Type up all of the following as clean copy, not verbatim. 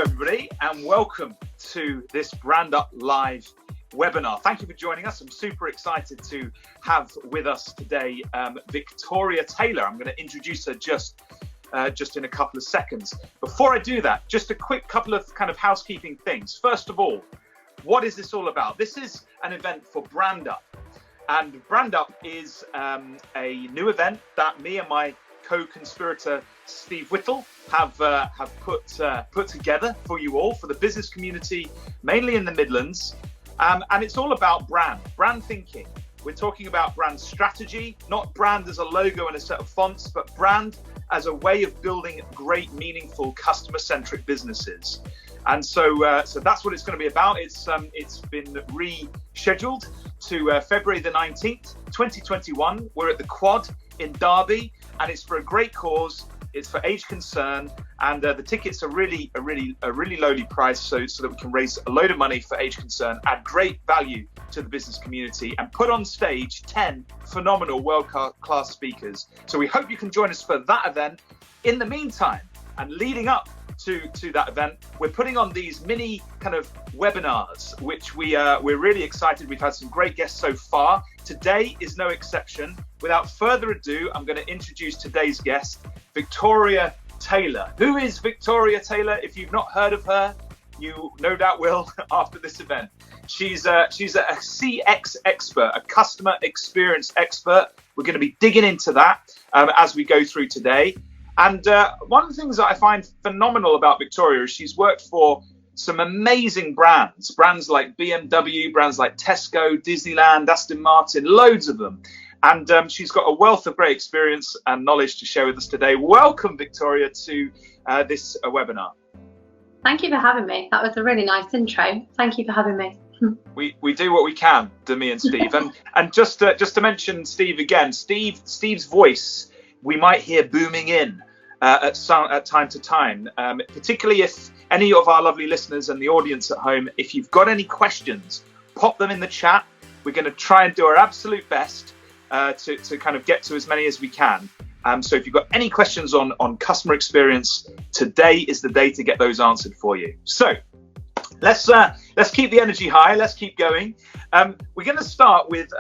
everybody, and welcome to this BrandUP Live webinar. Thank you for joining us. I'm super excited to have with us today Victoria Taylor. I'm going to introduce her just in a couple of seconds. Before I do that, just a quick couple of kind of housekeeping things. First of all, what is this all about? This is an event for BrandUP, and BrandUP is a new event that me and my co-conspirator Steve Whittle have put together for you all, for the business community, mainly in the Midlands, and it's all about brand thinking. We're talking about brand strategy, not brand as a logo and a set of fonts, but brand as a way of building great, meaningful, customer-centric businesses. And so that's what it's going to be about. It's been rescheduled to February the 19th, 2021. We're at the Quad in Derby, and it's for a great cause. It's for age concern, and the tickets are really lowly priced, so that we can raise a load of money for age concern, add great value to the business community, and put on stage 10 phenomenal world-class speakers. So we hope you can join us for that event. In the meantime, and leading up to that event, we're putting on these mini kind of webinars, which we're really excited. We've had some great guests so far. Today is no exception. Without further ado, I'm going to introduce today's guest, Victoria Taylor. Who is Victoria Taylor? If you've not heard of her, you no doubt will after this event. She's a CX expert, a customer experience expert. We're going to be digging into that as we go through today. And one of the things that I find phenomenal about Victoria is she's worked for some amazing brands like BMW, brands like Tesco, Disneyland, Aston Martin, loads of them. And she's got a wealth of great experience and knowledge to share with us today. Welcome, Victoria, to this webinar. Thank you for having me. That was a really nice intro. Thank you for having me. We do what we can, me and Steve. and just to mention Steve again, Steve's voice we might hear booming in at time to time, particularly if any of our lovely listeners and the audience at home, if you've got any questions, pop them in the chat. We're going to try and do our absolute best to kind of get to as many as we can. So if you've got any questions on customer experience, today is the day to get those answered for you. So let's keep the energy high. Let's keep going. We're going to start with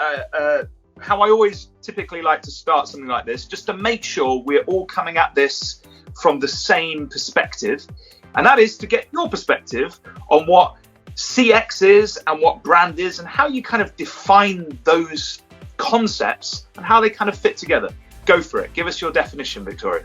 how I always typically like to start something like this, just to make sure we're all coming at this from the same perspective. And that is to get your perspective on what CX is and what brand is, and how you kind of define those concepts and how they kind of fit together. Go for it. Give us your definition, Victoria.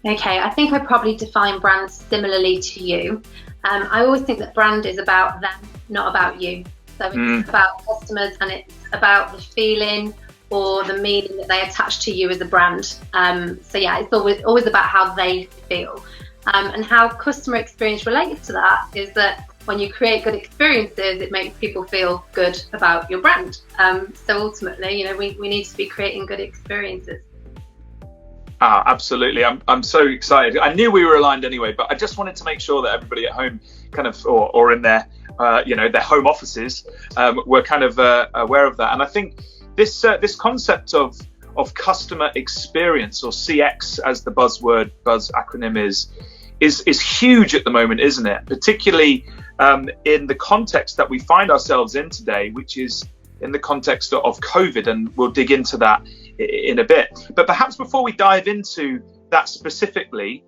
Okay, I think I probably define brand similarly to you. I always think that brand is about them, not about you. So it's about customers, and it's about the feeling or the meaning that they attach to you as a brand. So yeah, it's always about how they feel. And how customer experience relates to that is that when you create good experiences, it makes people feel good about your brand. So ultimately, we need to be creating good experiences. Absolutely. I'm so excited. I knew we were aligned anyway, but I just wanted to make sure that everybody at home kind of, or in their, their home offices, were kind of aware of that. And I think this concept of customer experience, or CX as the buzz acronym is huge at the moment, isn't it? Particularly in the context that we find ourselves in today, which is in the context of COVID, and we'll dig into that in a bit. But perhaps before we dive into that specifically,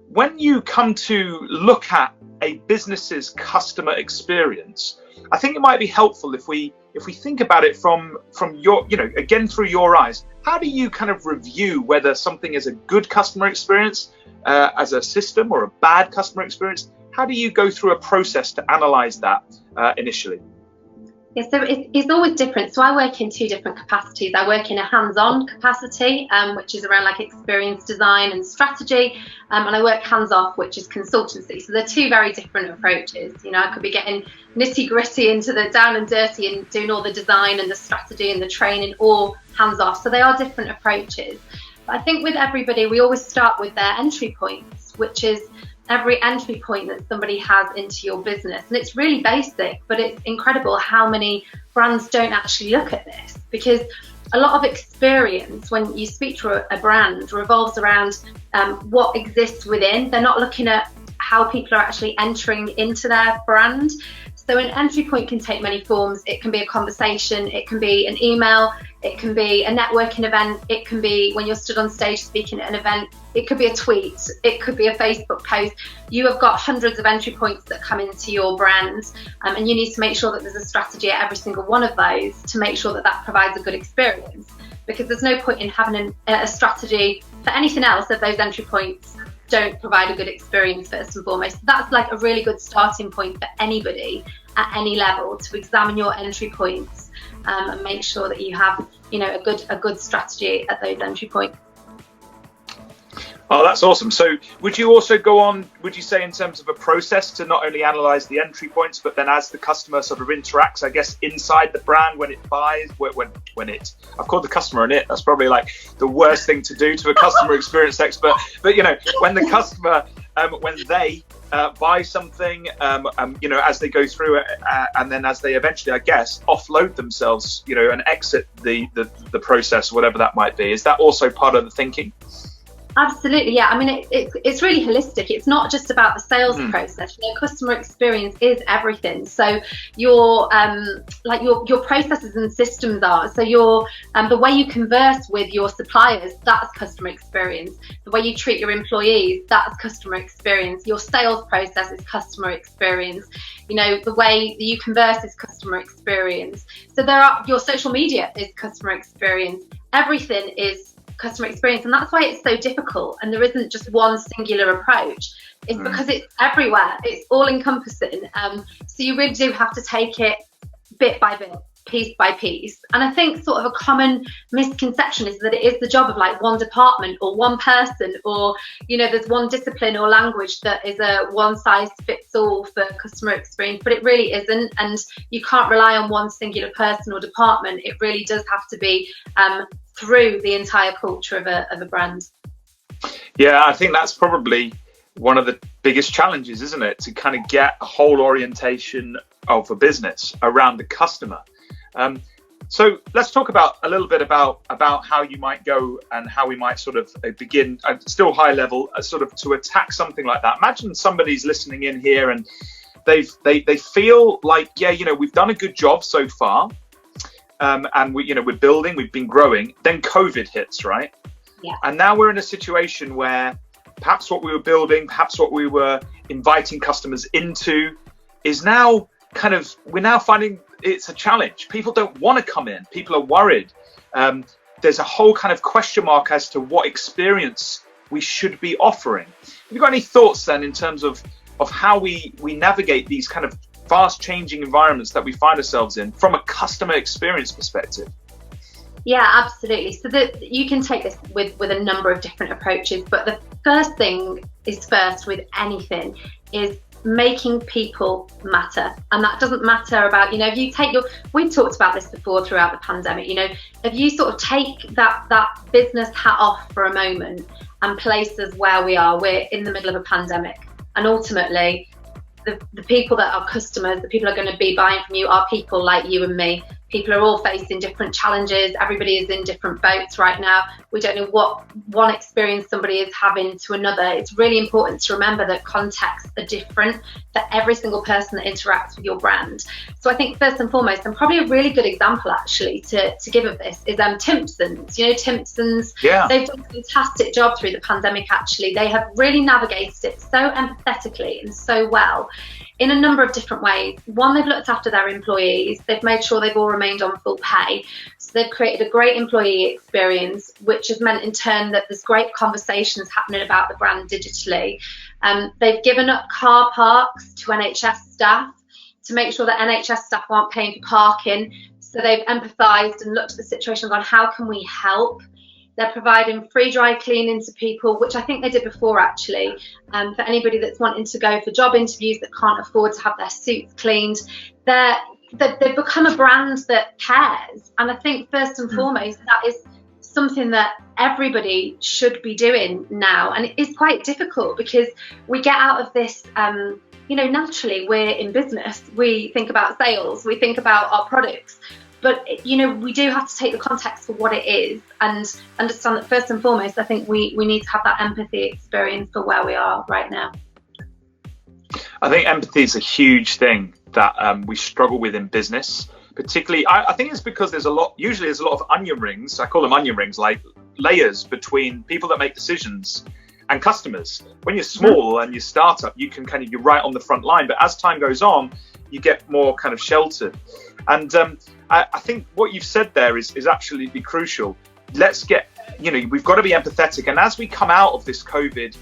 when you come to look at a business's customer experience, I think it might be helpful if we think about it from your, again, through your eyes. How do you kind of review whether something is a good customer experience as a system, or a bad customer experience? How do you go through a process to analyze that initially? Yeah, so it's always different. So I work in two different capacities. I work in a hands-on capacity, which is around like experience design and strategy, and I work hands-off, which is consultancy. So they're two very different approaches. I could be getting nitty-gritty into the down and dirty and doing all the design and the strategy and the training, or hands-off. So they are different approaches. But I think with everybody, we always start with their entry points, which is every entry point that somebody has into your business. And it's really basic, but it's incredible how many brands don't actually look at this, because a lot of experience when you speak to a brand revolves around what exists within. They're not looking at how people are actually entering into their brand. So an entry point can take many forms. It can be a conversation, it can be an email, it can be a networking event, it can be when you're stood on stage speaking at an event, it could be a tweet, it could be a Facebook post. You have got hundreds of entry points that come into your brand, and you need to make sure that there's a strategy at every single one of those to make sure that that provides a good experience, because there's no point in having a strategy for anything else if those entry points don't provide a good experience first and foremost. That's like a really good starting point for anybody at any level, to examine your entry points and make sure that you have, you know, a good strategy at those entry points. Oh, that's awesome. So would you also go on, would you say, in terms of a process to not only analyze the entry points, but then as the customer sort of interacts, I guess, inside the brand when it buys, when it, I've called the customer an it, that's probably like the worst thing to do to a customer experience expert. But, you know, when the customer, when they buy something, you know, as they go through it, and then as they eventually, I guess, offload themselves, you know, and exit the process, whatever that might be. Is that also part of the thinking? Absolutely, yeah. I mean, it's really holistic. It's not just about the sales process. You know, customer experience is everything. So your processes and systems are. So the way you converse with your suppliers, that's customer experience. The way you treat your employees, that's customer experience. Your sales process is customer experience. You know, the way that you converse is customer experience. So your social media is customer experience. Everything is customer experience, and that's why it's so difficult, and there isn't just one singular approach. It's because it's everywhere, it's all encompassing, so you really do have to take it bit by bit, piece by piece. And I think sort of a common misconception is that it is the job of like one department or one person, or, you know, there's one discipline or language that is a one size fits all for customer experience, but it really isn't. And you can't rely on one singular person or department. It really does have to be through the entire culture of a brand. Yeah, I think that's probably one of the biggest challenges, isn't it? To kind of get a whole orientation of a business around the customer. So let's talk a little bit about how you might go and how we might sort of begin, still high level, sort of to attack something like that. Imagine somebody's listening in here and they feel like, yeah, you know, we've done a good job so far. And we're building, we've been growing, then COVID hits, right? Yeah. And now we're in a situation where perhaps what we were building, perhaps what we were inviting customers into is now we're now finding it's a challenge. People don't want to come in. People are worried. There's a whole kind of question mark as to what experience we should be offering. Have you got any thoughts then in terms of how we navigate these kind of fast changing environments that we find ourselves in from a customer experience perspective? Yeah, absolutely. So you can take this with a number of different approaches, but the first thing is first with anything is making people matter. And that doesn't matter about, you know, if you take we've talked about this before throughout the pandemic, you know, if you sort of take that business hat off for a moment and place us where we are, we're in the middle of a pandemic, and ultimately the people that are customers, the people that are going to be buying from you are people like you and me. People are all facing different challenges. Everybody is in different boats right now. We don't know what one experience somebody is having to another. It's really important to remember that contexts are different for every single person that interacts with your brand. So I think first and foremost, and probably a really good example actually to give of this is Timpsons. You know, Timpsons, yeah, they've done a fantastic job through the pandemic actually. They have really navigated it so empathetically and so well in a number of different ways. One, they've looked after their employees. They've made sure they've all remained on full pay. So they've created a great employee experience, which has meant in turn that there's great conversations happening about the brand digitally. They've given up car parks to NHS staff to make sure that NHS staff aren't paying for parking. So they've empathised and looked at the situation and gone, how can we help? They're providing free dry cleaning to people, which I think they did before actually, for anybody that's wanting to go for job interviews that can't afford to have their suits cleaned. They've become a brand that cares. And I think first and foremost, that is something that everybody should be doing now. And it is quite difficult because we get out of this, you know, naturally we're in business. We think about sales, we think about our products. But, you know, we do have to take the context for what it is and understand that first and foremost, I think we need to have that empathy experience for where we are right now. I think empathy is a huge thing that we struggle with in business. Particularly, I think it's because usually there's a lot of onion rings. I call them onion rings, like layers between people that make decisions and customers. When you're small and you start up, you can you're right on the front line. But as time goes on, you get more kind of sheltered. And I think what you've said there is absolutely crucial. Let's get, we've got to be empathetic. And as we come out of this COVID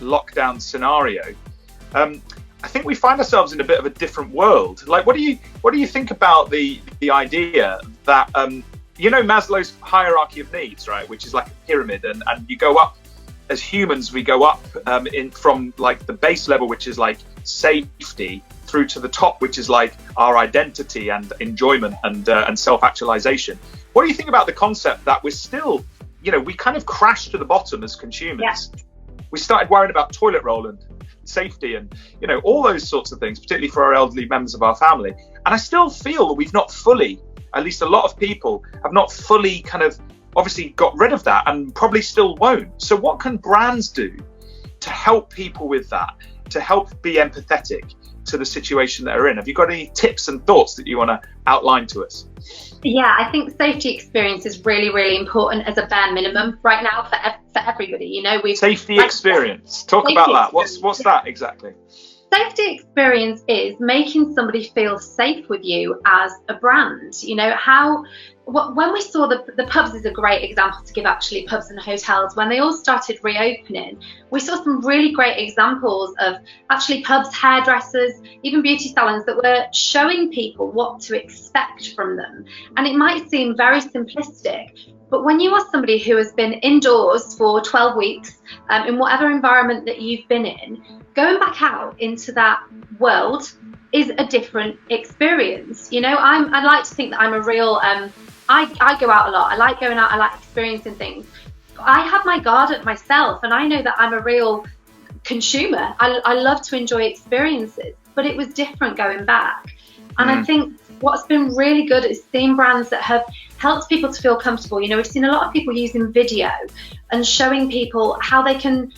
lockdown scenario, I think we find ourselves in a bit of a different world. Like, what do you think about the idea that Maslow's hierarchy of needs, right? Which is like a pyramid, and you go up as humans. We go up from like the base level, which is like safety, through to the top, which is like our identity and enjoyment and self-actualization. What do you think about the concept that we're still, we kind of crashed to the bottom as consumers? Yeah. We started worrying about toilet roll and safety and all those sorts of things, particularly for our elderly members of our family. And I still feel that we've not fully, at least a lot of people have not fully kind of obviously got rid of that, and probably still won't. So what can brands do to help people with that, to help be empathetic to the situation that they're in? Have you got any tips and thoughts that you want to outline to us? Yeah, I think safety experience is really, really important as a bare minimum right now for everybody. Safety experience. Talk about that. What's that exactly? Safety experience is making somebody feel safe with you as a brand. When we saw the pubs is a great example to give, actually, pubs and hotels, when they all started reopening, we saw some really great examples of actually pubs, hairdressers, even beauty salons that were showing people what to expect from them. And it might seem very simplistic, but when you are somebody who has been indoors for 12 weeks, in whatever environment that you've been in, going back out into that world is a different experience. I like to think that I'm a real, I go out a lot. I like going out. I like experiencing things. I have my guard at myself, and I know that I'm a real consumer. I love to enjoy experiences, but it was different going back. And I think what's been really good is seeing brands that have helped people to feel comfortable. We've seen a lot of people using video and showing people how they can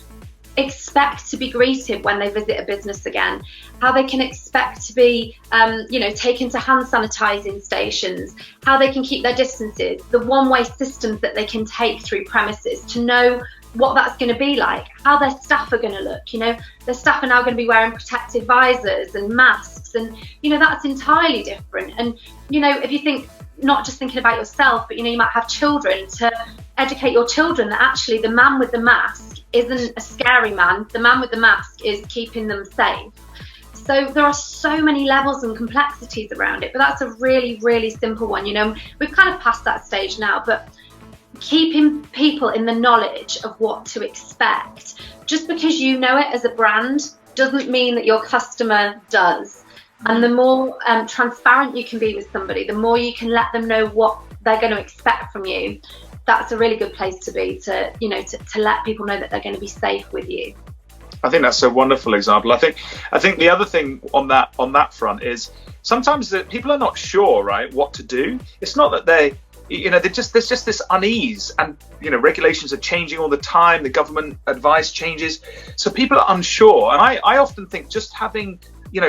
expect to be greeted when they visit a business again, how they can expect to be taken to hand sanitizing stations, how they can keep their distances, the one-way systems that they can take through premises to know what that's going to be like, how their staff are going to look. Their staff are now going to be wearing protective visors and masks, and that's entirely different. And if you think, not just thinking about yourself, but you might have children, to educate your children that actually the man with the mask isn't a scary man. The man with the mask is keeping them safe. So there are so many levels and complexities around it, but that's a really, really simple one. We've kind of passed that stage now, but keeping people in the knowledge of what to expect. Just because you know it as a brand doesn't mean that your customer does. And the more transparent you can be with somebody, the more you can let them know what they're going to expect from you. That's a really good place to be, to let people know that they're going to be safe with you. I think that's a wonderful example. I think the other thing on that front is sometimes that people are not sure, right, what to do. It's not that there's just this unease, and regulations are changing all the time. The government advice changes, so people are unsure. And I often think just having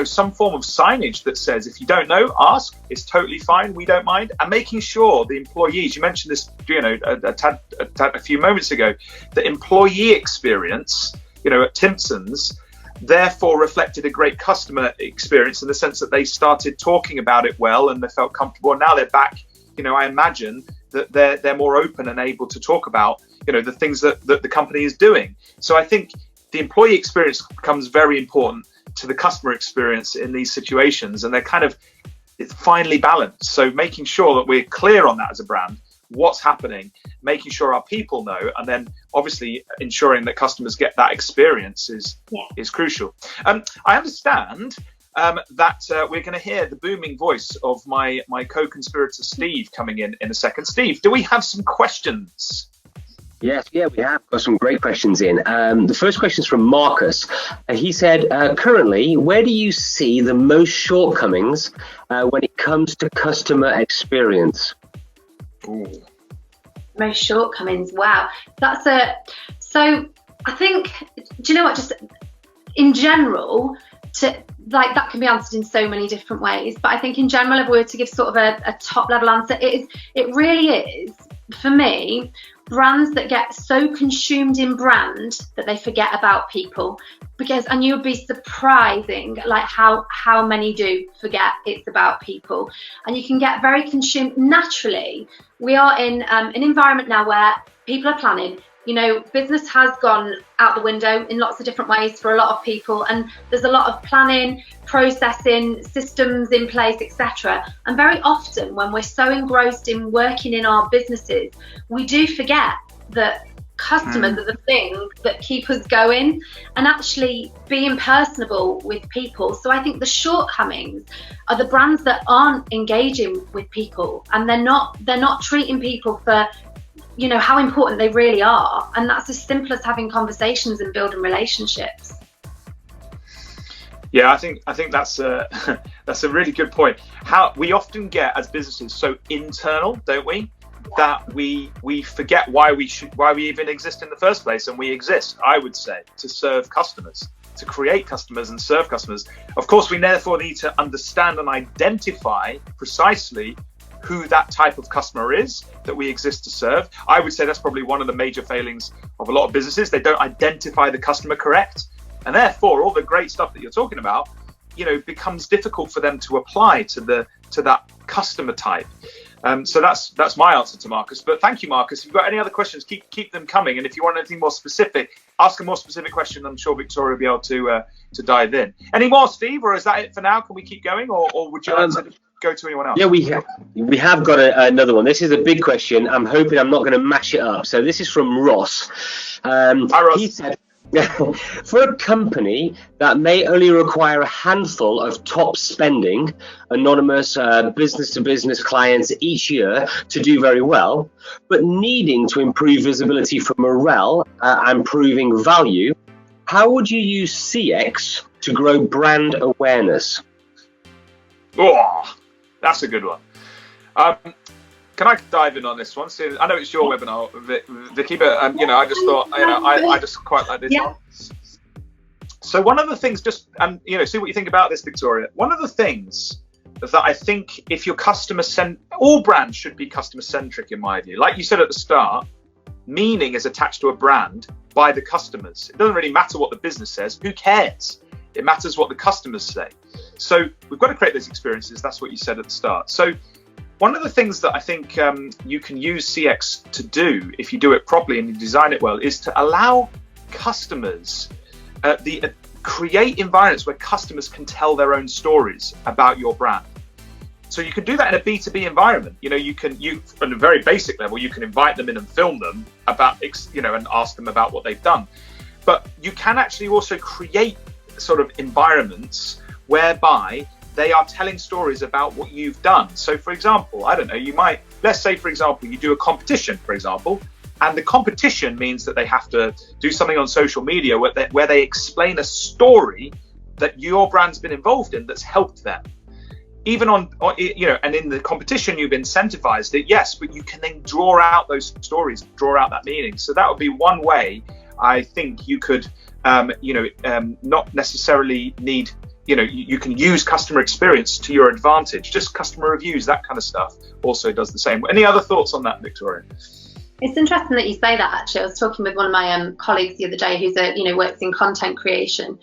some form of signage that says, if you don't know, ask. It's totally fine. We don't mind. And making sure the employees, you mentioned this, a few moments ago, the employee experience, at Timpson's, therefore reflected a great customer experience in the sense that they started talking about it well and they felt comfortable. And now they're back. I imagine that they're more open and able to talk about, the things that the company is doing. So I think the employee experience becomes very important to the customer experience in these situations, and it's finely balanced. So making sure that we're clear on that as a brand, what's happening, making sure our people know, and then obviously ensuring that customers get that experience is crucial. I understand that we're going to hear the booming voice of my co-conspirator Steve coming in a second. Steve, do we have some questions? Yes, we have got some great questions in. The first question is from Marcus. He said, currently, where do you see the most shortcomings when it comes to customer experience? Ooh. Most shortcomings, wow. So I think, do you know what, just in general, like, that can be answered in so many different ways. But I think in general, if we were to give sort of a top level answer, it really is, for me, brands that get so consumed in brand that they forget about people. And you'd be surprising like how many do forget it's about people. And you can get very consumed naturally. We are in an environment now where people are planning. You know, business has gone out the window in lots of different ways for a lot of people, and there's a lot of planning, processing, systems in place, etc. And very often when we're so engrossed in working in our businesses, we do forget that customers are the thing that keep us going, and actually being personable with people. So I think the shortcomings are the brands that aren't engaging with people, and they're not treating people for, you know, how important they really are. And that's as simple as having conversations and building relationships. Yeah, I think that's a that's a really good point. How we often get as businesses so internal, don't we, that we forget why we even exist in the first place. And we exist, I would say, to serve customers, to create customers and serve customers. Of course, we therefore need to understand and identify precisely who that type of customer is that we exist to serve. I would say that's probably one of the major failings of a lot of businesses. They don't identify the customer correct, and therefore all the great stuff that you're talking about, you know, becomes difficult for them to apply to that customer type. So that's my answer to Marcus. But thank you, Marcus. If you've got any other questions, keep them coming. And if you want anything more specific, ask a more specific question. I'm sure Victoria will be able to dive in. Any more, Steve, or is that it for now? Can we keep going, or would you like to go to anyone else? Yeah, we have got another one. This is a big question. I'm hoping I'm not going to mash it up. So this is from Ross. Hi, Ross. He said, for a company that may only require a handful of top spending, anonymous business-to-business clients each year to do very well, but needing to improve visibility for morale and proving value, how would you use CX to grow brand awareness? Oh, that's a good one. Can I dive in on this one? So I know it's your webinar, Vicky, but you know, I just thought, you know, I just quite like this one. So one of the things, just you know, see what you think about this, Victoria. One of the things that I think, if you're all brands should be customer centric, in my view. Like you said at the start, meaning is attached to a brand by the customers. It doesn't really matter what the business says. Who cares? It matters what the customers say. So we've got to create those experiences. That's what you said at the start. So one of the things that I think you can use CX to do, if you do it properly and you design it well, is to allow customers, create environments where customers can tell their own stories about your brand. So you can do that in a B2B environment. You know, you on a very basic level, you can invite them in and film them about, you know, and ask them about what they've done. But you can actually also create sort of environments whereby they are telling stories about what you've done. So for example, I don't know, let's say for example, you do a competition, for example, and the competition means that they have to do something on social media where they explain a story that your brand's been involved in that's helped them. Even on, you know, and in the competition you've incentivized it, yes, but you can then draw out those stories, draw out that meaning. So that would be one way I think you could, not necessarily need, you know, you can use customer experience to your advantage. Just customer reviews, that kind of stuff also does the same. Any other thoughts on that, Victoria? It's interesting that you say that. Actually, I was talking with one of my colleagues the other day who's works in content creation,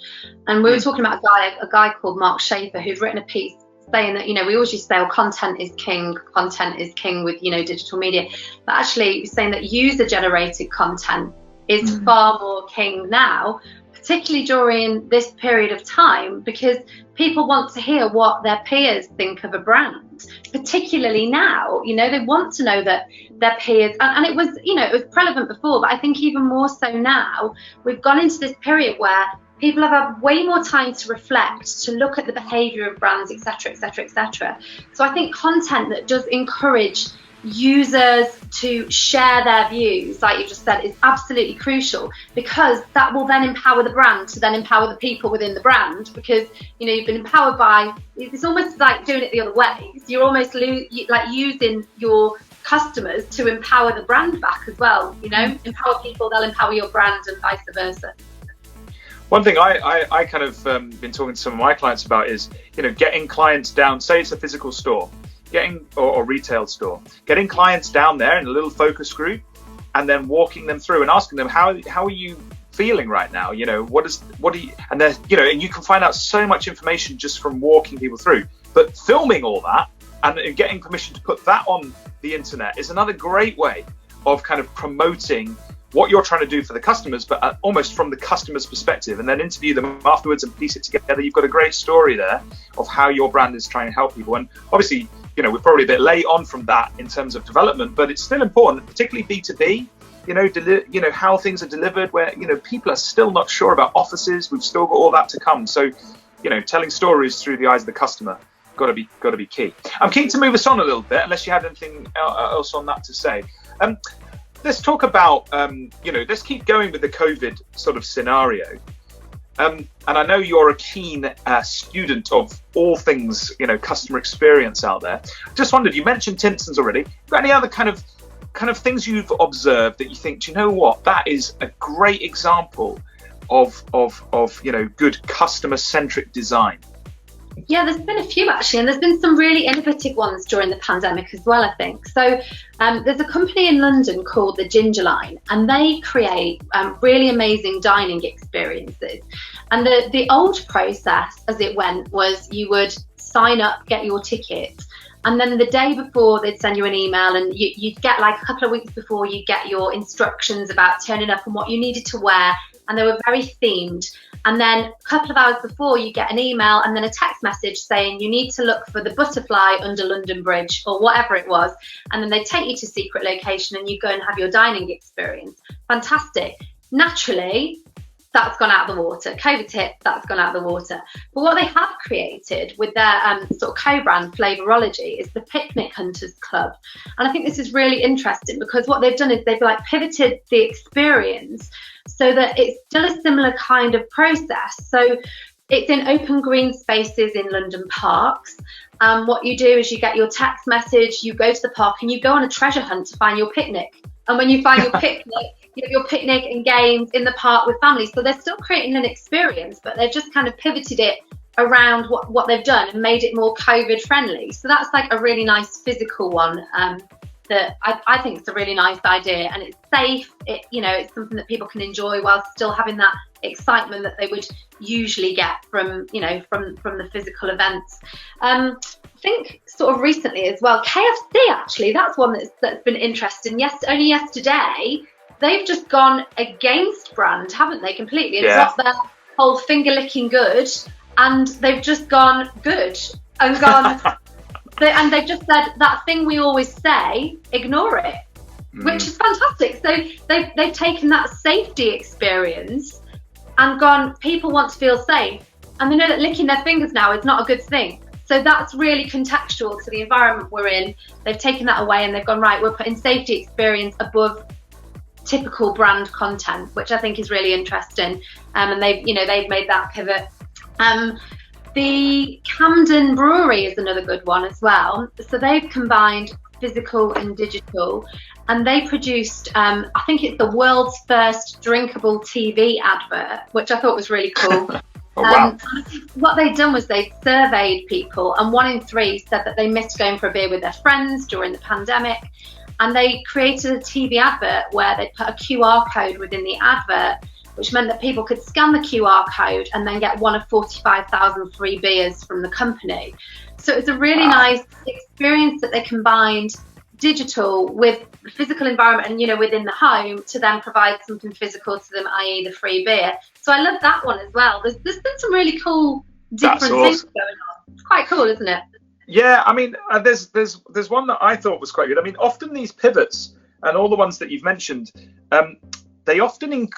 and we were talking about a guy called Mark Schaefer who'd written a piece saying that, you know, we always used to say, oh, content is king with, you know, digital media, but actually saying that user generated content is far more king now, particularly during this period of time, because people want to hear what their peers think of a brand, particularly now. You know, they want to know that their peers, and it was, you know, it was prevalent before, but I think even more so now, we've gone into this period where people have had way more time to reflect, to look at the behaviour of brands, etc., etc., etc. So I think content that does encourage users to share their views, like you just said, is absolutely crucial, because that will then empower the brand to then empower the people within the brand, because, you know, you've been empowered by, it's almost like doing it the other way. So you're almost like using your customers to empower the brand back as well. You know, empower people, they'll empower your brand, and vice versa. One thing I kind of been talking to some of my clients about is, getting clients down, say it's a physical store, or retail store, getting clients down there in a little focus group and then walking them through and asking them, how are you feeling right now? What do you, and then, and you can find out so much information just from walking people through. But filming all that and getting permission to put that on the internet is another great way of kind of promoting what you're trying to do for the customers, but almost from the customer's perspective, and then interview them afterwards and piece it together. You've got a great story there of how your brand is trying to help people. And obviously, we're probably a bit late on from that in terms of development, but it's still important, particularly B2B, how things are delivered, where, people are still not sure about offices. We've still got all that to come. So, telling stories through the eyes of the customer, got to be key. I'm keen to move us on a little bit, unless you had anything else on that to say. Let's talk about, let's keep going with the COVID sort of scenario. And I know you're a keen student of all things, customer experience out there. Just wondered, you mentioned Timpson's already. Got any other kind of things you've observed that you think, do you know what, that is a great example of good customer-centric design? Yeah, there's been a few actually, and there's been some really innovative ones during the pandemic as well, I think. So there's a company in London called the Ginger Line, and they create really amazing dining experiences. And the old process as it went was you would sign up, get your ticket, and then the day before they'd send you an email, and you'd get, like, a couple of weeks before, you get your instructions about turning up and what you needed to wear, and they were very themed. And then a couple of hours before, you get an email and then a text message saying you need to look for the butterfly under London Bridge or whatever it was. And then they take you to a secret location and you go and have your dining experience. Fantastic. Naturally, that's gone out of the water. COVID hit, that's gone out of the water. But what they have created with their sort of co-brand Flavorology is the Picnic Hunters Club. And I think this is really interesting because what they've done is they've pivoted the experience so that it's still a similar kind of process. So it's in open green spaces in London parks. What you do is you get your text message, you go to the park and you go on a treasure hunt to find your picnic. And when you find your picnic, you have your picnic and games in the park with families. So they're still creating an experience, but they've just kind of pivoted it around what they've done and made it more COVID friendly. So that's like a really nice physical one. That I think it's a really nice idea, and it's safe. It's something that people can enjoy while still having that excitement that they would usually get from the physical events. I think sort of recently as well, KFC actually, that's one that's been interesting. Only yesterday they've just gone against brand, haven't they, completely, and dropped their whole finger licking good, and they've just gone good and gone. And they've just said that thing we always say, ignore it, which is fantastic. So they've taken that safety experience and gone, people want to feel safe. And they know that licking their fingers now is not a good thing. So that's really contextual to the environment we're in. They've taken that away and they've gone, right, we're putting safety experience above typical brand content, which I think is really interesting. And they've made that pivot. The Camden Brewery is another good one as well. So they've combined physical and digital, and they produced, I think it's the world's first drinkable TV advert, which I thought was really cool. Oh, wow. What they'd done was they surveyed people, and 1 in 3 said that they missed going for a beer with their friends during the pandemic. And they created a TV advert where they put a QR code within the advert, which meant that people could scan the QR code and then get one of 45,000 free beers from the company. So it's a really nice experience that they combined digital with the physical environment and, within the home to then provide something physical to them, i.e. the free beer. So I love that one as well. There's been some really cool different things going on. It's quite cool, isn't it? Yeah, I mean, there's one that I thought was quite good. I mean, often these pivots and all the ones that you've mentioned, they often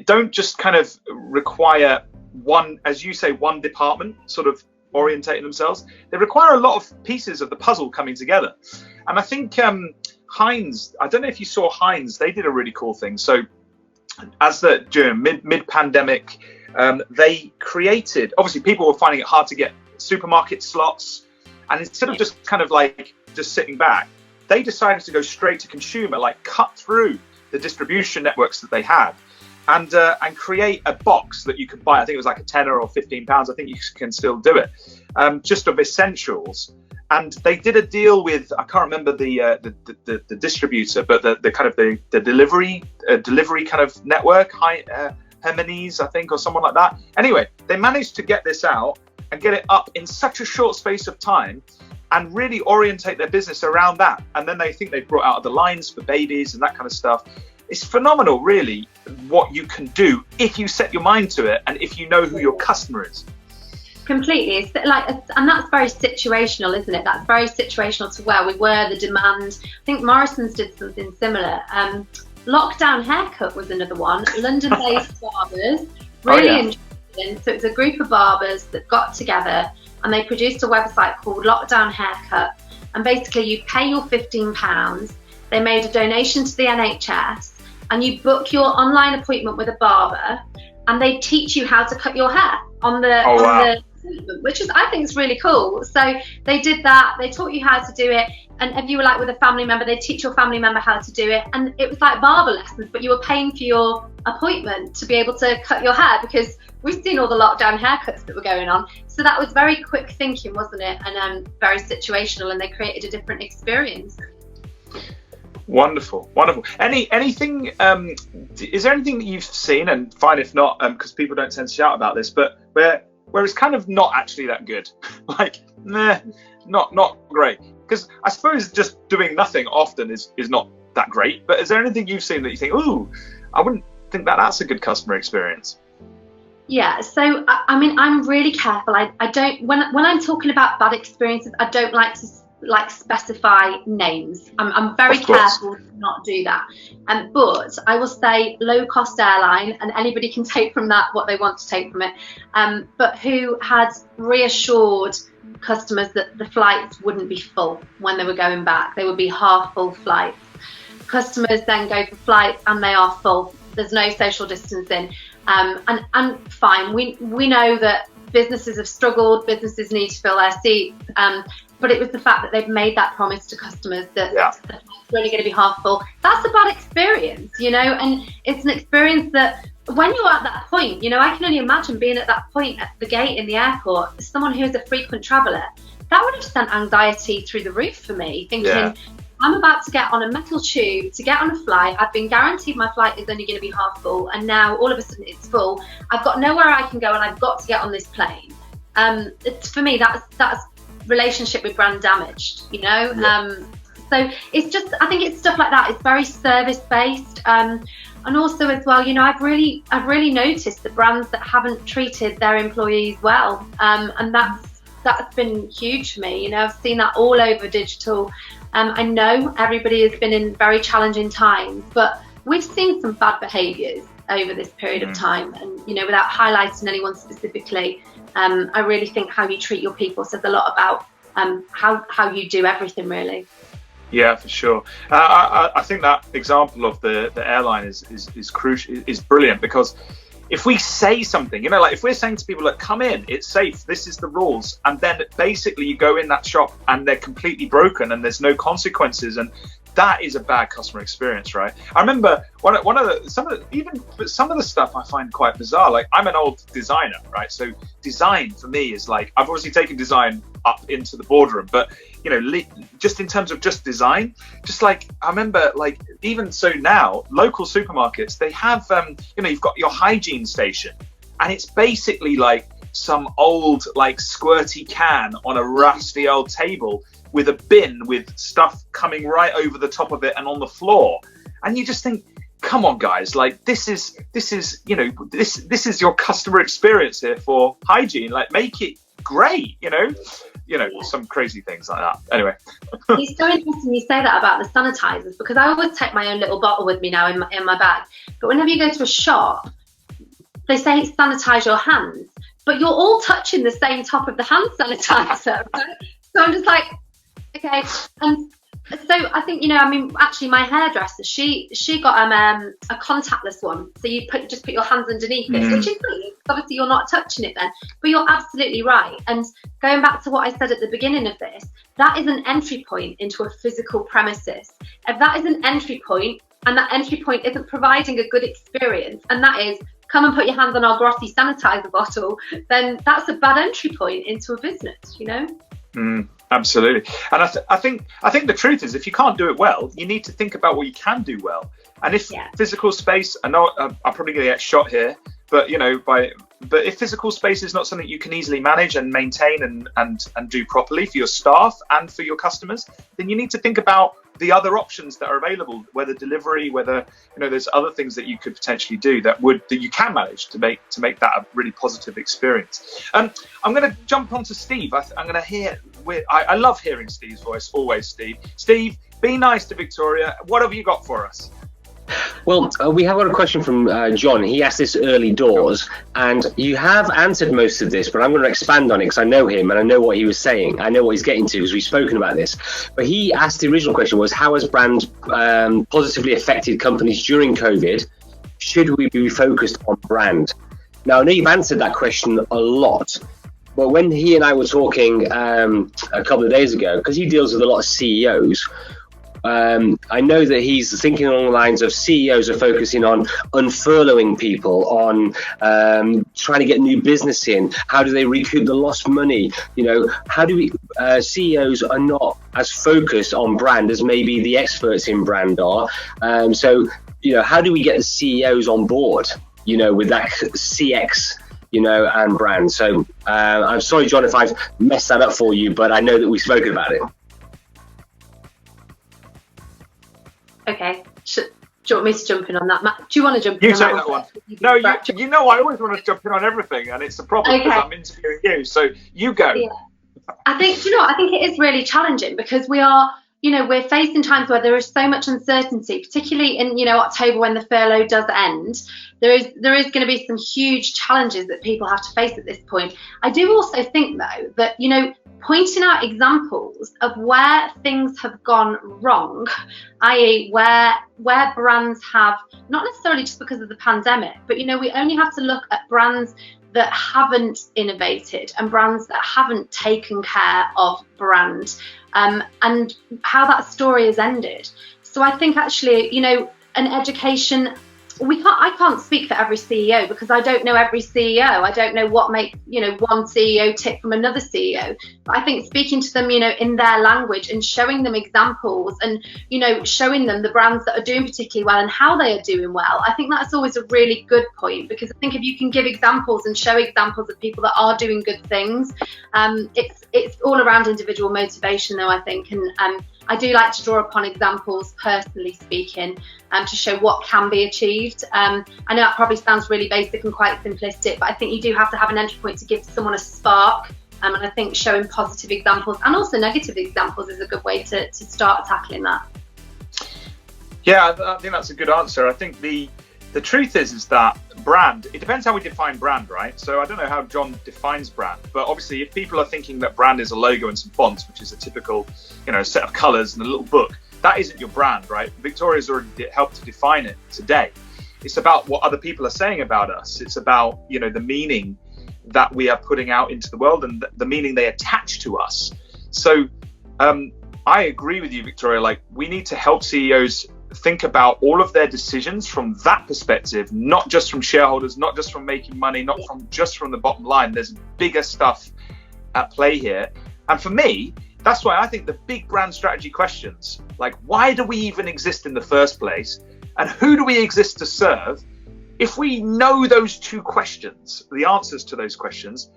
don't just kind of require one, as you say, one department sort of orientating themselves. They require a lot of pieces of the puzzle coming together. And I think Heinz, I don't know if you saw Heinz, they did a really cool thing. So during mid-pandemic, they created, obviously people were finding it hard to get supermarket slots. And instead of just kind of just sitting back, they decided to go straight to consumer, cut through the distribution networks that they had, and create a box that you could buy. I think it was like a tenner or £15. I think you can still do it, just of essentials. And they did a deal with, I can't remember the distributor, but the kind of the delivery kind of network, Hermes, I think, or someone like that. Anyway, they managed to get this out and get it up in such a short space of time, and really orientate their business around that. And then they think they've brought out the lines for babies and that kind of stuff. It's phenomenal, really, what you can do if you set your mind to it and if you know who your customer is. Completely. It's like, and that's very situational, isn't it? That's very situational to where we were, the demand. I think Morrison's did something similar. Lockdown Haircut was another one. London-based barbers, really interesting. So it's a group of barbers that got together and they produced a website called Lockdown Haircut. And basically you pay your £15. They made a donation to the NHS and you book your online appointment with a barber and they teach you how to cut your hair on the which is, I think, is really cool. So they did that. They taught you how to do it. And if you were like with a family member, they teach your family member how to do it. And it was like barber lessons, but you were paying for your appointment to be able to cut your hair, because we've seen all the lockdown haircuts that were going on. So that was very quick thinking, wasn't it? And very situational, and they created a different experience. Wonderful, wonderful. Anything? Is there anything that you've seen, and fine if not, because people don't tend to shout about this, but where it's kind of not actually that good, like, not great? Because I suppose just doing nothing often is not that great. But is there anything you've seen that you think, ooh, I wouldn't think that's a good customer experience? Yeah, so I mean, I'm really careful. I don't, when I'm talking about bad experiences, I don't like to specify names. I'm very careful to not do that. But I will say low cost airline, and anybody can take from that what they want to take from it, but who had reassured customers that the flights wouldn't be full when they were going back. They would be half full flights. Customers then go for flights and they are full. There's no social distancing. And fine, we know that businesses have struggled, businesses need to fill their seats, but it was the fact that they've made that promise to customers that the flight's really going to be half full. That's a bad experience, and it's an experience that when you're at that point, I can only imagine being at that point at the gate in the airport, someone who's a frequent traveller, that would have sent anxiety through the roof for me, thinking, I'm about to get on a metal tube to get on a flight. I've been guaranteed my flight is only going to be half full, and now all of a sudden it's full. I've got nowhere I can go, and I've got to get on this plane. For me, that's relationship with brand damaged, So it's just, I think it's stuff like that. It's very service based, and also as well, I've really noticed the brands that haven't treated their employees well, and that's been huge for me. I've seen that all over digital. I know everybody has been in very challenging times, but we've seen some bad behaviours over this period of time. And, without highlighting anyone specifically, I really think how you treat your people says a lot about how you do everything, really. Yeah, for sure. I think that example of the airline is crucial, is brilliant, because if we say something, like if we're saying to people, look, come in, it's safe, this is the rules, and then basically you go in that shop and they're completely broken and there's no consequences, and that is a bad customer experience, right? I remember some of the stuff I find quite bizarre. Like, I'm an old designer, right? So design for me is like, I've obviously taken design up into the boardroom, but just in terms of just design, just like I remember, like, even so now, local supermarkets, they have you've got your hygiene station, and it's basically like some old like squirty can on a rusty old table with a bin with stuff coming right over the top of it and on the floor, and you just think, come on guys, like this is your customer experience here for hygiene, like make it great, some crazy things like that. Anyway. It's so interesting you say that about the sanitizers, because I always take my own little bottle with me now in my bag, but whenever you go to a shop, they say sanitize your hands, but you're all touching the same top of the hand sanitizer, right? So I'm just like, okay. And so I think, actually my hairdresser, she got a contactless one. So you just put your hands underneath it, which is brilliant. Obviously you're not touching it then, but you're absolutely right. And going back to what I said at the beginning of this, that is an entry point into a physical premises. If that is an entry point, and that entry point isn't providing a good experience, and that is come and put your hands on our grotty sanitizer bottle, then that's a bad entry point into a business, you know? Absolutely. And I think the truth is, if you can't do it well, you need to think about what you can do well. And if physical space, I know I'm probably going to get shot here, but you know, but if physical space is not something you can easily manage and maintain and do properly for your staff and for your customers, then you need to think about the other options that are available, whether delivery, whether, you know, there's other things that you could potentially do that you can manage to make that a really positive experience. I'm going to jump onto Steve. I'm going to hear. I love hearing Steve's voice. Always, Steve. Steve, be nice to Victoria. What have you got for us? Well, we have got a question from John. He asked this early doors, and you have answered most of this, but I'm going to expand on it because I know him and I know what he was saying. I know what he's getting to because we've spoken about this. But he asked, the original question was, how has brand positively affected companies during COVID? Should we be focused on brand? Now, I know you've answered that question a lot, but when he and I were talking a couple of days ago, because he deals with a lot of CEOs, I know that he's thinking along the lines of CEOs are focusing on unfurloughing people, on trying to get new business in. How do they recoup the lost money? You know, how do we? CEOs are not as focused on brand as maybe the experts in brand are. So, you know, how do we get the CEOs on board? You know, with that CX. You know, and brand. So I'm sorry, John, if I've messed that up for you, but I know that we've spoken about it. Okay. Do you want me to jump in on that, Matt? Do you want to jump in on that one? You take that one. No, you know I always want to jump in on everything, and it's a problem because I'm interviewing you. So you go. Yeah. I think, I think it is really challenging because we are, you know, we're facing times where there is so much uncertainty, particularly in, you know, October when the furlough does end. There is going to be some huge challenges that people have to face at this point. I do also think, though, that, you know, pointing out examples of where things have gone wrong, i.e. where brands have, not necessarily just because of the pandemic, but, you know, we only have to look at brands that haven't innovated and brands that haven't taken care of brand and how that story has ended. So I think actually, you know, an education, I can't speak for every CEO because I don't know every CEO. I don't know what makes, you know, one CEO tick from another CEO. But I think speaking to them, you know, in their language and showing them examples and, you know, showing them the brands that are doing particularly well and how they are doing well, I think that's always a really good point, because I think if you can give examples and show examples of people that are doing good things, it's all around individual motivation though, I think. And I do like to draw upon examples, personally speaking, to show what can be achieved. I know that probably sounds really basic and quite simplistic, but I think you do have to have an entry point to give someone a spark. And I think showing positive examples and also negative examples is a good way to start tackling that. Yeah, I think that's a good answer. I think the truth is that brand, it depends how we define brand, right? So I don't know how John defines brand, but obviously if people are thinking that brand is a logo and some fonts, which is a typical, you know, set of colors and a little book, that isn't your brand, right? Victoria's already helped to define it today. It's about what other people are saying about us. It's about, you know, the meaning that we are putting out into the world and the meaning they attach to us. So I agree with you, Victoria. Like, we need to help CEOs think about all of their decisions from that perspective, not just from shareholders, not just from making money, not just from the bottom line. There's bigger stuff at play here. And for me, that's why I think the big brand strategy questions, like why do we even exist in the first place? And who do we exist to serve? If we know those two questions, the answers to those questions,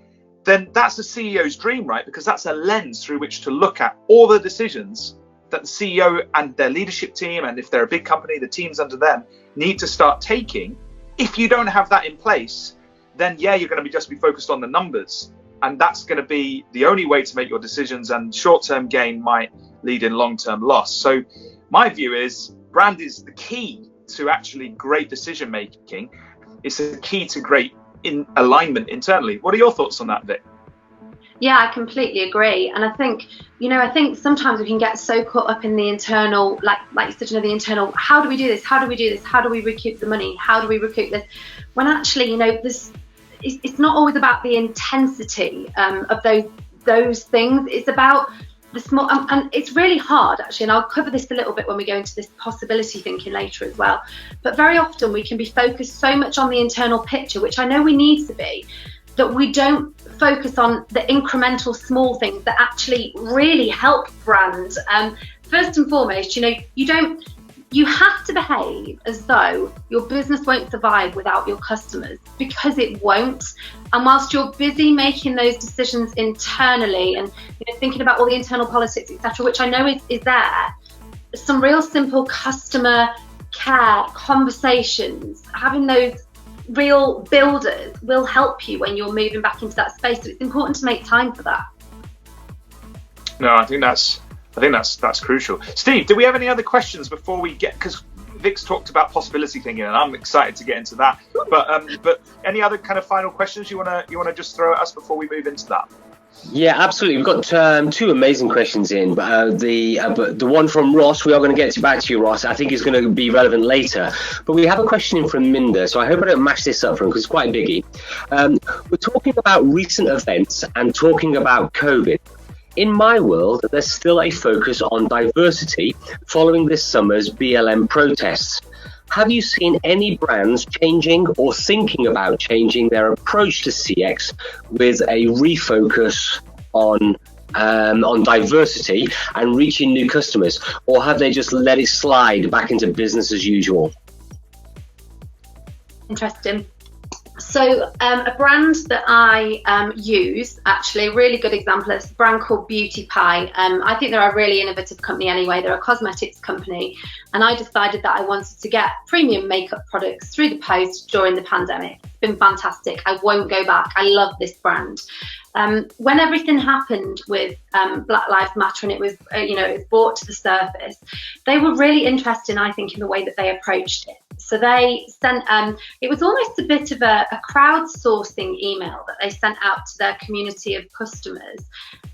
then that's a CEO's dream, right? Because that's a lens through which to look at all the decisions that the CEO and their leadership team, and if they're a big company, the teams under them, need to start taking. If you don't have that in place, then yeah, you're going to just be focused on the numbers. And that's going to be the only way to make your decisions, and short-term gain might lead in long-term loss. So my view is brand is the key to actually great decision making. It's a key to great alignment internally. What are your thoughts on that, Vic? Yeah, I completely agree. And I think, you know, I think sometimes we can get so caught up in the internal, like you said, you know, the internal, how do we do this? How do we do this? How do we recoup the money? How do we recoup this? When actually, you know, it's not always about the intensity of those things. It's about the small, and it's really hard actually, and I'll cover this a little bit when we go into this possibility thinking later as well, but very often we can be focused so much on the internal picture, which I know we need to be, that we don't focus on the incremental small things that actually really help brand. First and foremost, you have to behave as though your business won't survive without your customers, because it won't. And whilst you're busy making those decisions internally and thinking about all the internal politics, etc., which I know is there, some real simple customer care conversations, having those real builders will help you when you're moving back into that space. So it's important to make time for that. No, I think that's crucial. Steve, do we have any other questions before we get, because Vic's talked about possibility thinking and I'm excited to get into that, but any other kind of final questions you want to just throw at us before we move into that? Yeah, absolutely. We've got two amazing questions in, but the one from Ross, we are going to get back to you, Ross. I think is going to be relevant later. But we have a question in from Minda, so I hope I don't mash this up for him because it's quite a biggie. We're talking about recent events and talking about COVID. In my world, there's still a focus on diversity following this summer's BLM protests. Have you seen any brands changing or thinking about changing their approach to CX with a refocus on diversity and reaching new customers, or have they just let it slide back into business as usual? Interesting. So a brand that I use, actually, a really good example is a brand called Beauty Pie. I think they're a really innovative company anyway. They're a cosmetics company. And I decided that I wanted to get premium makeup products through the post during the pandemic. It's been fantastic. I won't go back. I love this brand. When everything happened with Black Lives Matter and it was, it was brought to the surface, they were really interested, I think, in the way that they approached it. So they sent, it was almost a bit of a crowdsourcing email that they sent out to their community of customers,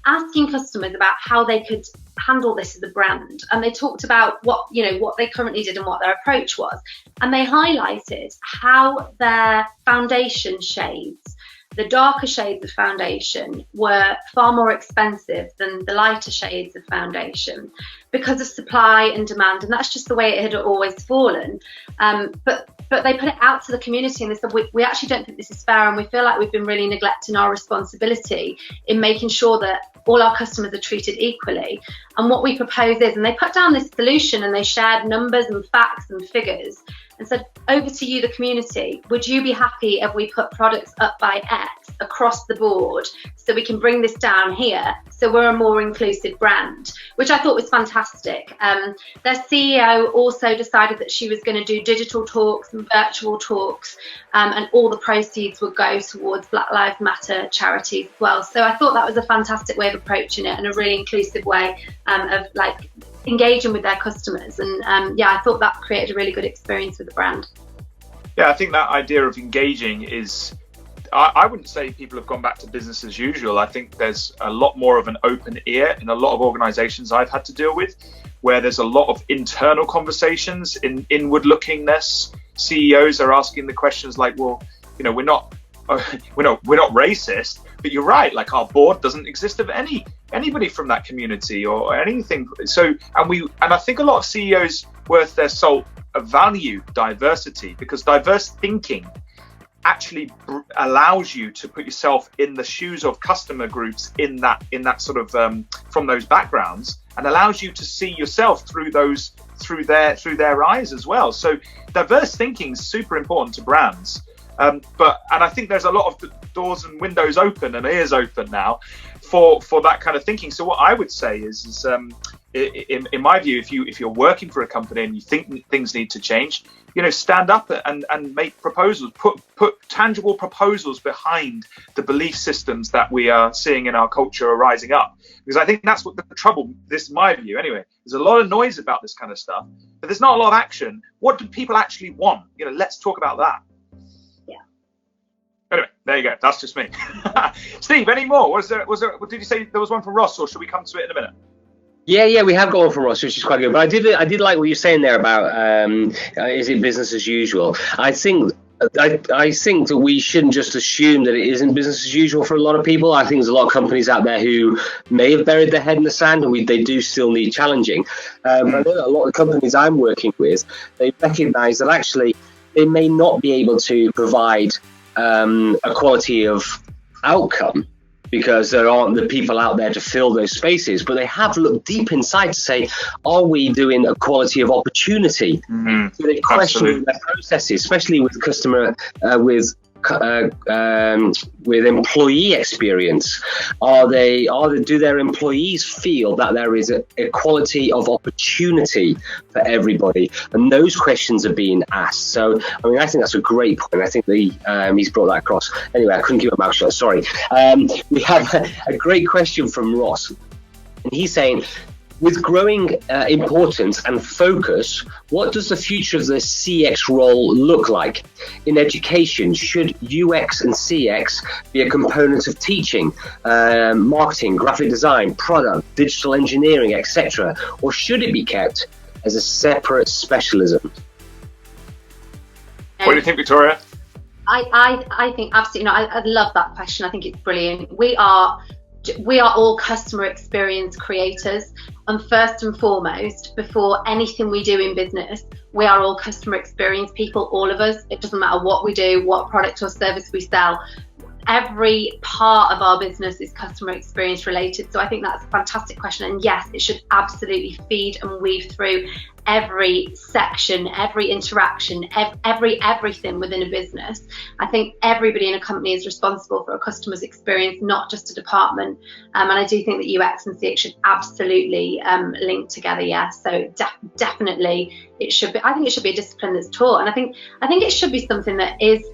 asking customers about how they could handle this as a brand. And they talked about what they currently did and what their approach was. And they highlighted how their foundation shades, the darker shades of foundation, were far more expensive than the lighter shades of foundation because of supply and demand, and that's just the way it had always fallen. But they put it out to the community and they said, we actually don't think this is fair, and we feel like we've been really neglecting our responsibility in making sure that all our customers are treated equally. And what we propose is, and they put down this solution and they shared numbers and facts and figures and said, over to you, the community, would you be happy if we put products up by X across the board so we can bring this down here so we're a more inclusive brand, which I thought was fantastic. Their CEO also decided that she was going to do digital talks and virtual talks, and all the proceeds would go towards Black Lives Matter charities as well. So I thought that was a fantastic way of approaching it and a really inclusive way of engaging with their customers. And I thought that created a really good experience with the brand. Yeah, I think that idea of engaging is, I wouldn't say people have gone back to business as usual. I think there's a lot more of an open ear in a lot of organizations I've had to deal with, where there's a lot of internal conversations in inward lookingness. CEOs are asking the questions like, well, we're not racist, but you're right, like our board doesn't exist of anybody from that community or anything. So and I think a lot of CEOs worth their salt value diversity, because diverse thinking actually allows you to put yourself in the shoes of customer groups in that sort of from those backgrounds, and allows you to see yourself through their eyes as well. So diverse thinking is super important to brands. And I think there's a lot of doors and windows open and ears open now for that kind of thinking. So what I would say is in my view, if you're working for a company and you think things need to change, stand up and make proposals, put tangible proposals behind the belief systems that we are seeing in our culture are rising up. Because I think that's what the trouble, this is my view anyway, there's a lot of noise about this kind of stuff, but there's not a lot of action. What do people actually want? Let's talk about that. Anyway, there you go. That's just me. Steve, any more? Was there? Did you say there was one from Ross, or should we come to it in a minute? Yeah, we have got one from Ross, which is quite good. But I did like what you're saying there about is it business as usual? I think I think that we shouldn't just assume that it isn't business as usual for a lot of people. I think there's a lot of companies out there who may have buried their head in the sand, and they do still need challenging. But I know that a lot of companies I'm working with, they recognise that actually they may not be able to provide a quality of outcome because there aren't the people out there to fill those spaces, but they have looked deep inside to say, are we doing a quality of opportunity? So they question their processes, especially with customer, with employee experience. Do their employees feel that there is a quality of opportunity for everybody? And those questions are being asked. So, I mean, I think that's a great point. I think he's brought that across. Anyway, I couldn't keep my mouth shut, sorry. We have a great question from Ross. And he's saying, with growing importance and focus, what does the future of the CX role look like? In education, should UX and CX be a component of teaching, marketing, graphic design, product, digital engineering, etc.? Or should it be kept as a separate specialism? What do you think, Victoria? I think absolutely. I love that question. I think it's brilliant. We are all customer experience creators, and first and foremost, before anything we do in business, we are all customer experience people, all of us. It doesn't matter what we do, what product or service we sell. Every part of our business is customer experience related. So I think that's a fantastic question. And yes, it should absolutely feed and weave through every section, every interaction, everything within a business. I think everybody in a company is responsible for a customer's experience, not just a department. And I do think that UX and CX should absolutely link together. Yeah, so definitely it should be. I think it should be a discipline that's taught, and I think it should be something that is,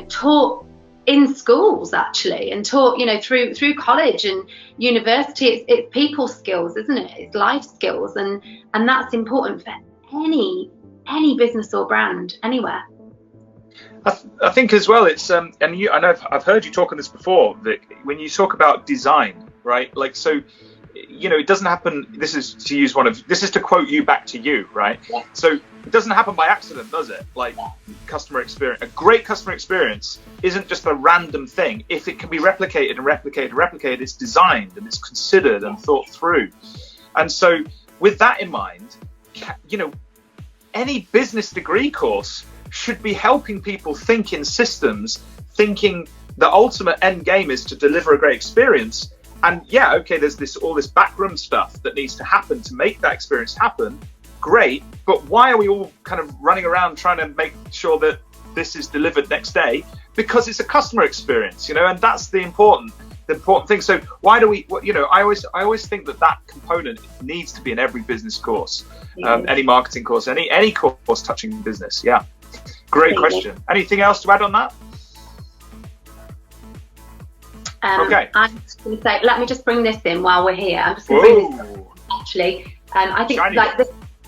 taught in schools actually, and taught through college and university. It's people skills, isn't it? It's life skills, and that's important for any business or brand anywhere. I think as well, it's I know I've heard you talk on this before, Vic, when you talk about design, right? Like, so it doesn't happen. This is to quote you back to you, right? Yeah. So it doesn't happen by accident, does it? Like, customer experience, a great customer experience isn't just a random thing. If it can be replicated, it's designed and it's considered and thought through. And so with that in mind, any business degree course should be helping people think in systems, thinking the ultimate end game is to deliver a great experience. And yeah, okay, there's all this backroom stuff that needs to happen to make that experience happen. Great, but why are we all kind of running around trying to make sure that this is delivered next day? Because it's a customer experience, and that's the important thing. So why do we? I always think that component needs to be in every business course, any marketing course, any course touching business. Yeah, great question. Anything else to add on that? Okay. I'm just going to say, let me just bring this in while we're here. I'm just going to bring this in, actually. I think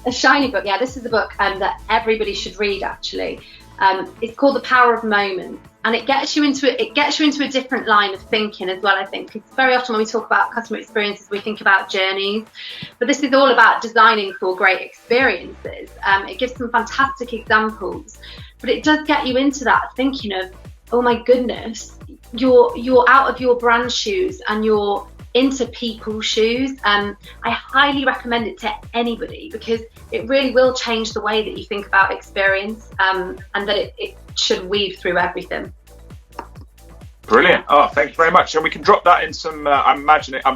a shiny book. Yeah, this is a book that everybody should read, actually. It's called The Power of Moments, and it gets you into a different line of thinking as well. I think it's very often when we talk about customer experiences, we think about journeys, but this is all about designing for great experiences. It gives some fantastic examples, but it does get you into that thinking of, oh my goodness, you're out of your brand shoes and you're into people's shoes. I highly recommend it to anybody because it really will change the way that you think about experience, and that it should weave through everything. Brilliant. Oh, thank you very much. And we can drop that in some, I'm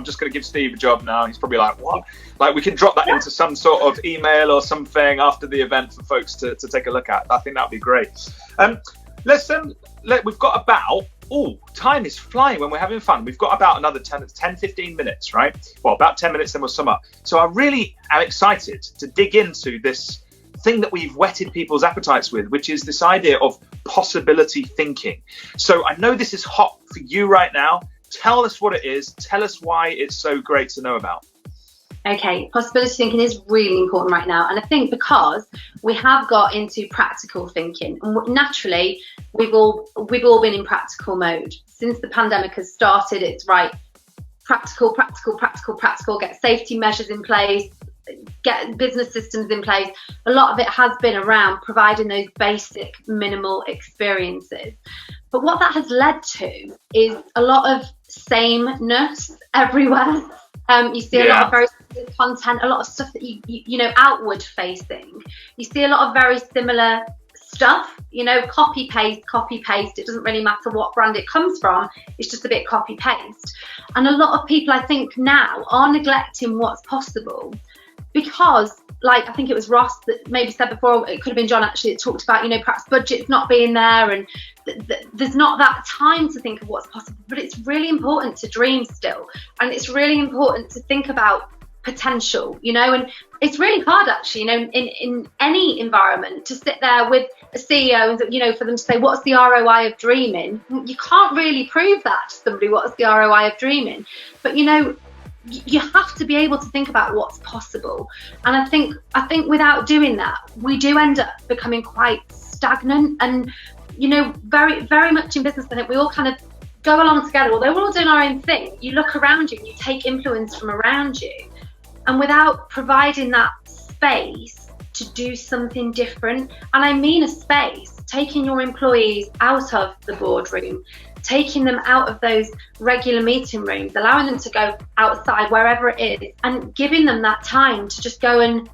just going to give Steve a job now. He's probably like, what? Like, we can drop that into some sort of email or something after the event for folks to take a look at. I think that'd be great. We've got about, time is flying when we're having fun. We've got about another 10-15 minutes, right? Well, about 10 minutes, then we'll sum up. So I really am excited to dig into this thing that we've whetted people's appetites with, which is this idea of possibility thinking. So I know this is hot for you right now. Tell us what it is. Tell us why it's so great to know about. Okay, possibility thinking is really important right now, and I think because we have got into practical thinking, and naturally we've all been in practical mode since the pandemic has started. It's right, practical, get safety measures in place, get business systems in place. A lot of it has been around providing those basic minimal experiences. But what that has led to is a lot of sameness everywhere. You see a lot of very similar content, a lot of stuff that you know, outward facing. You see a lot of very similar stuff, you know, copy paste. It doesn't really matter what brand it comes from, it's just a bit copy paste. And a lot of people, I think, now are neglecting what's possible, because, like, I think it was Ross that maybe said before, it could have been John actually, that talked about, you know, perhaps budgets not being there, and there's not that time to think of what's possible. But it's really important to dream still, and it's really important to think about potential, you know. And it's really hard actually, you know, in any environment, to sit there with a CEO and, you know, for them to say, what's the ROI of dreaming? You can't really prove that to somebody, what's the ROI of dreaming. But, you know, you have to be able to think about what's possible. And I think without doing that, we do end up becoming quite stagnant. And, you know, very, very much in business, I think we all kind of go along together, although we're all doing our own thing. You look around you and you take influence from around you. And without providing that space to do something different, and I mean a space, taking your employees out of the boardroom, taking them out of those regular meeting rooms, allowing them to go outside wherever it is, and giving them that time to just go and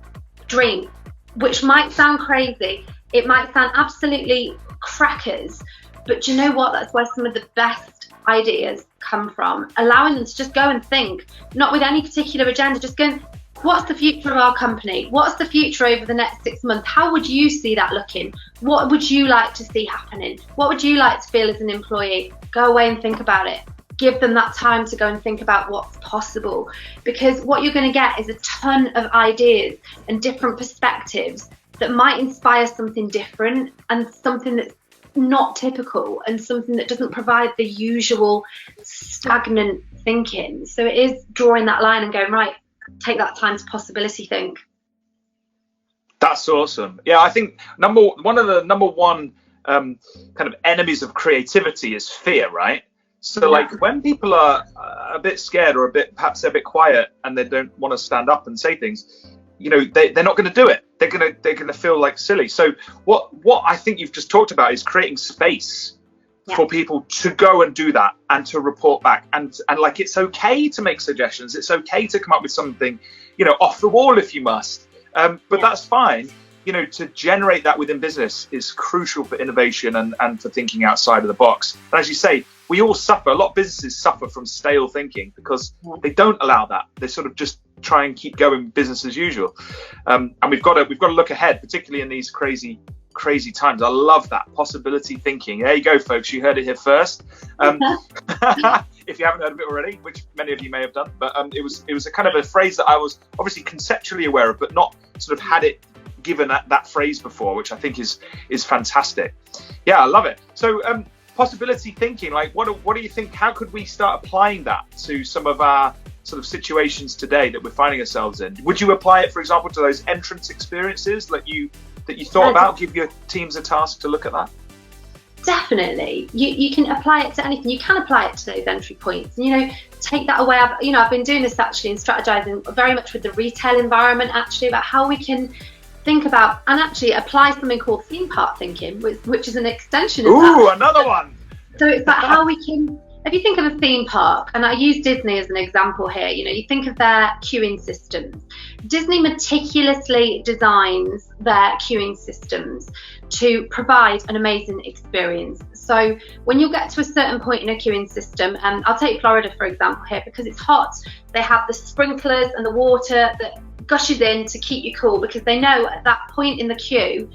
dream, which might sound crazy, it might sound absolutely crackers, but you know what, that's where some of the best ideas come from. Allowing them to just go and think, not with any particular agenda, just going, what's the future of our company? What's the future over the next 6 months? How would you see that looking? What would you like to see happening? What would you like to feel as an employee? Go away and think about it. Give them that time to go and think about what's possible, because what you're going to get is a ton of ideas and different perspectives that might inspire something different, and something that's not typical, and something that doesn't provide the usual stagnant thinking. So it is drawing that line and going, right, take that time to possibility think. That's awesome. Yeah, I think one of the number one kind of enemies of creativity is fear, right? So like when people are a bit scared, or perhaps they're a bit quiet, and they don't want to stand up and say things, you know, they're not going to do it. They're going to feel like silly. So what I think you've just talked about is creating space for people to go and do that, and to report back, and like, it's okay to make suggestions. It's okay to come up with something, you know, off the wall if you must. But that's fine. You know, to generate that within business is crucial for innovation and for thinking outside of the box. And as you say, we all suffer. A lot of businesses suffer from stale thinking because they don't allow that. They sort of just try and keep going business as usual. And we've got to look ahead, particularly in these crazy times. I love that possibility thinking. There you go, folks. You heard it here first. If you haven't heard of it already, which many of you may have done, but it was a kind of a phrase that I was obviously conceptually aware of, but not sort of had it given that phrase before, which I think is fantastic. Yeah, I love it. So possibility thinking, like what do you think? How could we start applying that to some of our sort of situations today that we're finding ourselves in? Would you apply it, for example, to those entrance experiences that you thought about? Give your teams a task to look at that? Definitely. You can apply it to anything. You can apply it to those entry points, and, you know, take that away. I've been doing this actually and strategizing very much with the retail environment, actually, about how we can think about and actually apply something called theme park thinking, which is an extension of that. Ooh, another one. So it's about how we can, if you think of a theme park, and I use Disney as an example here, you know, you think of their queuing systems. Disney meticulously designs their queuing systems to provide an amazing experience. So when you get to a certain point in a queuing system, and I'll take Florida for example here, because it's hot, they have the sprinklers and the water that gushes in to keep you cool, because they know at that point in the queue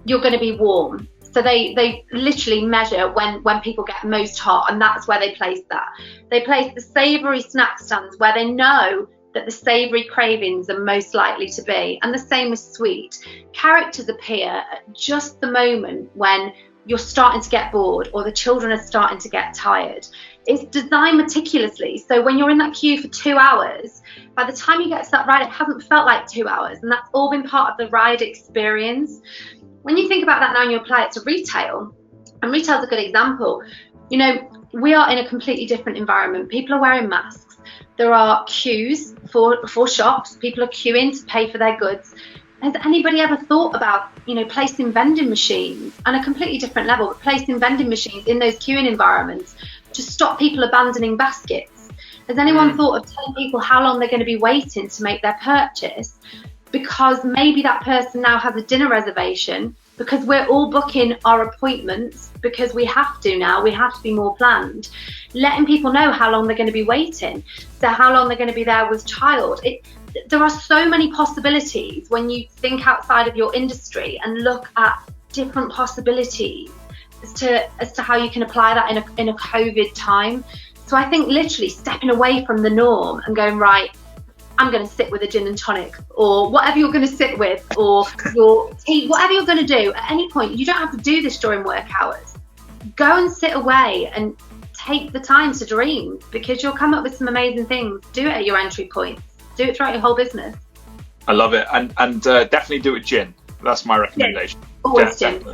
you're going to be warm. So they literally measure when people get most hot, and that's where they place that. They place the savoury snack stands where they know that the savoury cravings are most likely to be, and the same with sweet. Characters appear at just the moment when you're starting to get bored or the children are starting to get tired. It's designed meticulously, so when you're in that queue for 2 hours, by the time you get to that ride, it hasn't felt like 2 hours, and that's all been part of the ride experience. When you think about that now and you apply it to retail, and retail's a good example, you know, we are in a completely different environment. People are wearing masks. There are queues for shops. People are queuing to pay for their goods. Has anybody ever thought about, placing vending machines on a completely different level, but placing vending machines in those queuing environments to stop people abandoning baskets? Has anyone thought of telling people how long they're going to be waiting to make their purchase? Because maybe that person now has a dinner reservation, because we're all booking our appointments because we have to now, we have to be more planned. Letting people know how long they're going to be waiting, so how long they're going to be there with child. There are so many possibilities when you think outside of your industry and look at different possibilities as to how you can apply that in a COVID time. So I think literally stepping away from the norm and going, right, I'm going to sit with a gin and tonic, or whatever you're going to sit with, or your tea, whatever you're going to do at any point. You don't have to do this during work hours. Go and sit away and take the time to dream, because you'll come up with some amazing things. Do it at your entry points. Do it throughout your whole business. I love it. And definitely do it gin. That's my recommendation. Always gin.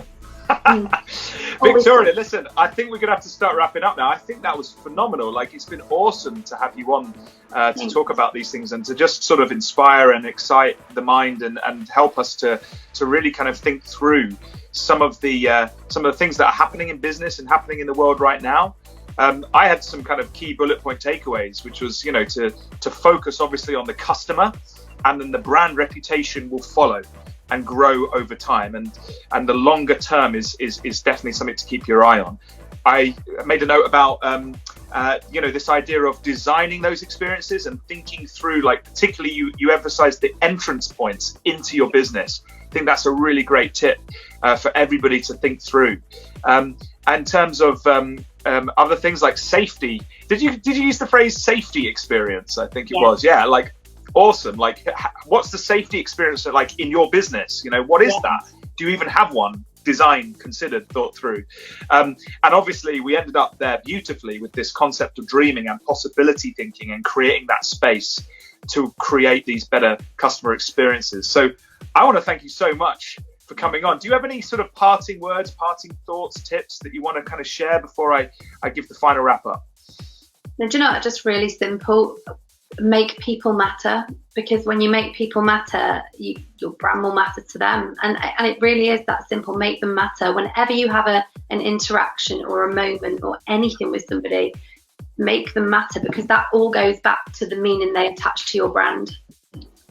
Victoria, listen, I think we're going to have to start wrapping up now. I think that was phenomenal. Like, it's been awesome to have you on to talk about these things and to just sort of inspire and excite the mind and help us to really kind of think through some of the things that are happening in business and happening in the world right now. I had some kind of key bullet point takeaways, which was, to focus obviously on the customer, and then the brand reputation will follow and grow over time, and the longer term is definitely something to keep your eye on. I made a note about this idea of designing those experiences and thinking through, like, particularly you emphasize the entrance points into your business. I think that's a really great tip for everybody to think through. In terms of other things like safety, did you use the phrase safety experience? I think it was. Yeah, like, awesome. Like, what's the safety experience like in your business? What is that? Do you even have one designed, considered, thought through? And obviously we ended up there beautifully with this concept of dreaming and possibility thinking and creating that space to create these better customer experiences. So I want to thank you so much for coming on. Do you have any sort of parting words, parting thoughts, tips that you want to kind of share before I give the final wrap up? No, do you know what? Just really simple. Make people matter, because when you make people matter, your brand will matter to them, and it really is that simple. Make them matter. Whenever you have an interaction or a moment or anything with somebody, make them matter, because that all goes back to the meaning they attach to your brand.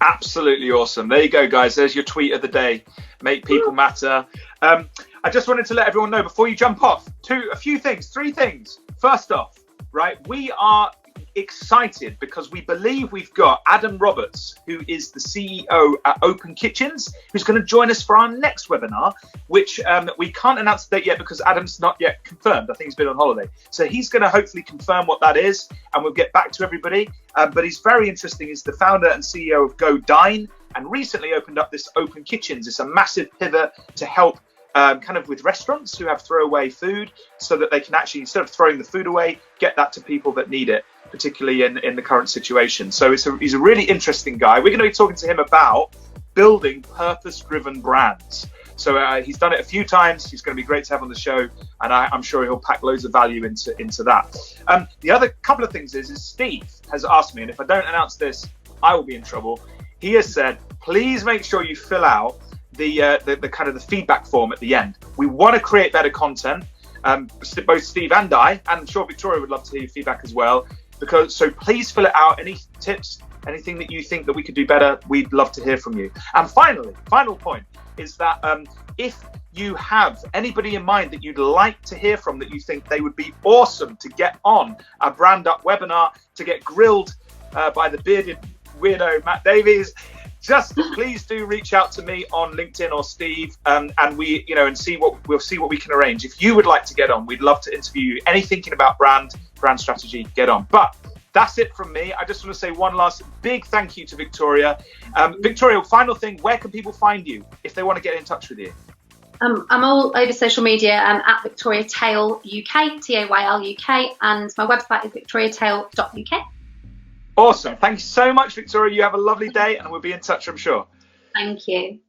Absolutely awesome. There you go, guys. There's your tweet of the day. Make people matter. I just wanted to let everyone know before you jump off, three things. First off, right, we are excited because we believe we've got Adam Roberts, who is the CEO at Open Kitchens, who's going to join us for our next webinar, which we can't announce the date yet because Adam's not yet confirmed. I think he's been on holiday. So he's going to hopefully confirm what that is, and we'll get back to everybody. But he's very interesting. He's the founder and CEO of Go Dine, and recently opened up this Open Kitchens. It's a massive pivot to help kind of with restaurants who have throwaway food, so that they can actually, instead of throwing the food away, get that to people that need it, particularly in the current situation. So he's a really interesting guy. We're going to be talking to him about building purpose-driven brands. So he's done it a few times. He's going to be great to have on the show, and I'm sure he'll pack loads of value into that. The other couple of things is Steve has asked me, and if I don't announce this, I will be in trouble. He has said, please make sure you fill out the kind of the feedback form at the end. We want to create better content, both Steve and I, and I'm sure Victoria would love to hear your feedback as well. So please fill it out. Any tips, anything that you think that we could do better, we'd love to hear from you. And finally, final point is that if you have anybody in mind that you'd like to hear from, that you think they would be awesome to get on a BrandUP webinar, to get grilled by the bearded weirdo Matt Davies, just please do reach out to me on LinkedIn or Steve, and we, and we'll see what we can arrange. If you would like to get on, we'd love to interview you. Any thinking about brand strategy, get on. But that's it from me. I just want to say one last big thank you to Victoria. Victoria, final thing, where can people find you if they want to get in touch with you? I'm all over social media at Victoria Tail UK, Tayl UK, and my website is victoriatail.uk. Awesome. Thank you so much, Victoria. You have a lovely day, and we'll be in touch, I'm sure. Thank you.